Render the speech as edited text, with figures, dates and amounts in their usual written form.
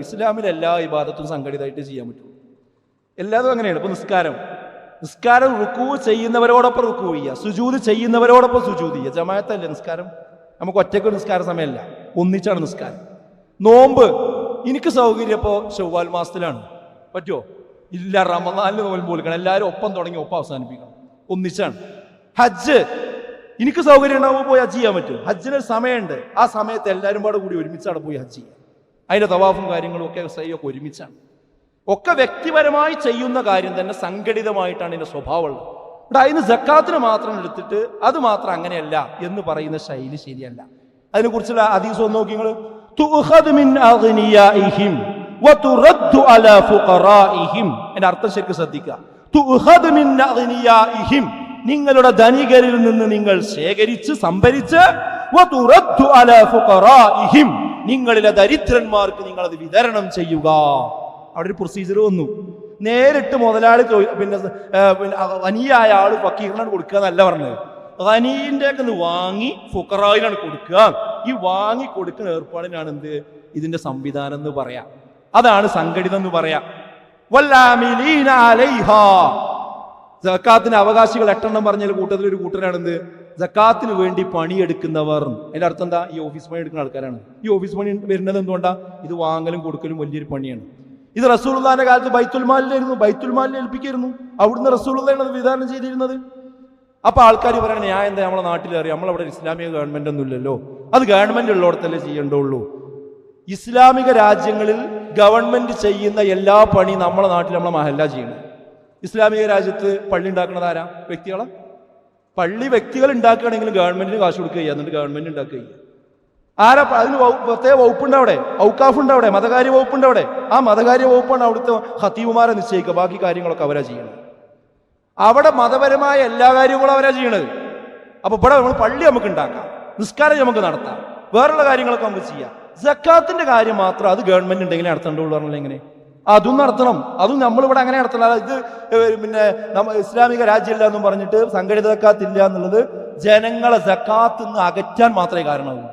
ഇസ്ലാമിൽ എല്ലാ ഇബാദത്തും സംഘടിതമായിട്ട് ചെയ്യാൻ പറ്റും. എല്ലാതും അങ്ങനെയാണ്. ഇപ്പൊ നിസ്കാരം റുക്കൂ ചെയ്യുന്നവരോടൊപ്പം റുക്കൂ ചെയ്യുക, സുജൂദ് ചെയ്യുന്നവരോടൊപ്പം സുജൂദ് ചെയ്യുക. ജമാഅത്തല്ലേ നിസ്കാരം? നമുക്ക് ഒറ്റയ്ക്ക് നിസ്കാര സമയമല്ല, ഒന്നിച്ചാണ് നിസ്കാരം. നോമ്പ് എനിക്ക് സൗകര്യം ഇപ്പോൾ ശവ്വാൽ മാസത്തിലാണ്, പറ്റുമോ? ഇല്ല, റമദാനിൽ നോമ്പ് കൊടുക്കണം. എല്ലാവരും ഒപ്പം തുടങ്ങി ഒപ്പം അവസാനിപ്പിക്കണം, ഒന്നിച്ചാണ്. ഹജ്ജ് എനിക്ക് സൗകര്യം ഉണ്ടാവുമ്പോൾ പോയി ഹജ്ജ് ചെയ്യാൻ പറ്റും. ഹജ്ജിനൊരു സമയമുണ്ട്, ആ സമയത്ത് എല്ലാവരും പാടെ കൂടി ഒരുമിച്ചാണ് പോയി ഹജ്ജ് ചെയ്യുക. അതിൻ്റെ തവാഫും കാര്യങ്ങളും ഒക്കെ സൈയൊക്കെ ഒരുമിച്ചാണ്. ഒക്കെ വ്യക്തിപരമായി ചെയ്യുന്ന കാര്യം തന്നെ സംഘടിതമായിട്ടാണ് ഇതിൻ്റെ സ്വഭാവമുള്ളത്. ഇവിടെ അതിന് സക്കാത്തിന് മാത്രം എടുത്തിട്ട് അത് മാത്രം അങ്ങനെയല്ല എന്ന് പറയുന്ന ശൈലി ശരിയല്ല. അതിനെക്കുറിച്ചുള്ള ഹദീസ് ഒന്ന് നോക്കി നിങ്ങൾ. എന്റെ അർത്ഥം ശരിക്കും ശ്രദ്ധിക്കുക. നിങ്ങളുടെ ധനികരിൽ നിന്ന് നിങ്ങൾ ശേഖരിച്ച് സംഭരിച്ച് നിങ്ങളിലെ ദരിദ്രന്മാർക്ക് നിങ്ങൾ അത് വിതരണം ചെയ്യുക. അവിടെ ഒരു പ്രൊസീജിയർ വന്നു. നേരിട്ട് മുതലാളി പിന്നെ ഖനിയായ ആള് ഫക്കീറിനാണ് കൊടുക്കുക എന്നല്ല പറഞ്ഞത്. ഖനീന്റെ ഒക്കെ വാങ്ങി ഫുഖറായിനാണ് കൊടുക്കുക. ഈ വാങ്ങി കൊടുക്കുന്ന ഏർപ്പാടിനാണ് എന്ത് ഇതിന്റെ സംവിധാനം എന്ന് പറയാം. അതാണ് സംഘടിതം എന്ന് പറയാം. വല്ലാമിലീന അലൈഹാ, സക്കാത്തിന് അവകാശികൾ 8 പറഞ്ഞ കൂട്ടത്തിൽ ഒരു കൂട്ടരാണ് എന്ത് സക്കാത്തിന് വേണ്ടി പണിയെടുക്കുന്നവർ. അതിന്റെ അർത്ഥം എന്താ? ഈ ഓഫീസ് പണി എടുക്കുന്ന ആൾക്കാരാണ്. ഈ ഓഫീസ് പണി വരുന്നത് എന്തുകൊണ്ടാ? ഇത് വാങ്ങലും കൊടുക്കലും വലിയൊരു പണിയാണ്. ഇത് റസൂലുള്ളാഹിന്റെ കാലത്ത് ബൈത്തുൽമാലിലായിരുന്നു, ബൈത്തുൽമാലിൽ ഏൽപ്പിക്കായിരുന്നു. അവിടുന്ന് റസൂലുള്ളാഹിയാണ് അത് വിധാനം ചെയ്തിരുന്നത്. അപ്പൊ ആൾക്കാർ പറയണ ഞാൻ എന്താ നമ്മളെ നാട്ടിലറിയാം, നമ്മളവിടെ ഇസ്ലാമിക ഗവൺമെന്റ് ഒന്നും ഇല്ലല്ലോ, അത് ഗവൺമെന്റ് ഉള്ളിടത്തല്ലേ ചെയ്യേണ്ടുള്ളൂ. ഇസ്ലാമിക രാജ്യങ്ങളിൽ ഗവൺമെന്റ് ചെയ്യുന്ന എല്ലാ പണി നമ്മളെ നാട്ടിൽ നമ്മളെ മഹല്ല ചെയ്യണം. ഇസ്ലാമിക രാജ്യത്ത് പള്ളി ഉണ്ടാക്കുന്നത് ആരാ? വ്യക്തികളാ. പള്ളി വ്യക്തികൾ ഉണ്ടാക്കുകയാണെങ്കിൽ ഗവൺമെന്റിന് കാശ് കൊടുക്കുക ചെയ്യുക, എന്നിട്ട് ഗവൺമെന്റ് ഉണ്ടാക്കുക ചെയ്യുക. ആരാ? അതിന് പ്രത്യേക വകുപ്പുണ്ട് അവിടെ, ഔക്കാഫുണ്ട് അവിടെ, മതകാര്യ വകുപ്പുണ്ട് അവിടെ. ആ മതകാര്യ വകുപ്പാണ് അവിടുത്തെ ഖത്തീബുമാരെ നിശ്ചയിക്കുക. ബാക്കി കാര്യങ്ങളൊക്കെ അവരാ ചെയ്യണത്. അവിടെ മതപരമായ എല്ലാ കാര്യങ്ങളും അവരാ ചെയ്യണത്. അപ്പൊ ഇവിടെ നമ്മൾ പള്ളി നമുക്ക് ഉണ്ടാക്കാം, നിസ്കാരം നമുക്ക് നടത്താം, വേറുള്ള കാര്യങ്ങളൊക്കെ നമുക്ക് ചെയ്യാം. സക്കാത്തിന്റെ കാര്യം മാത്രം അത് ഗവൺമെന്റ് ഉണ്ടെങ്കിൽ നടത്തേണ്ടുള്ളൂ പറഞ്ഞാൽ എങ്ങനെ? അതും നടത്തണം. അതും നമ്മളിവിടെ അങ്ങനെ നടത്തണം. ഇത് പിന്നെ ഇസ്ലാമിക രാജ്യമല്ല എന്നും പറഞ്ഞിട്ട് സംഘടിത സക്കാത്ത് ഇല്ല എന്നുള്ളത് ജനങ്ങളെ സക്കാത്ത് നിന്ന് അകറ്റാൻ മാത്രമേ കാരണമാകൂ.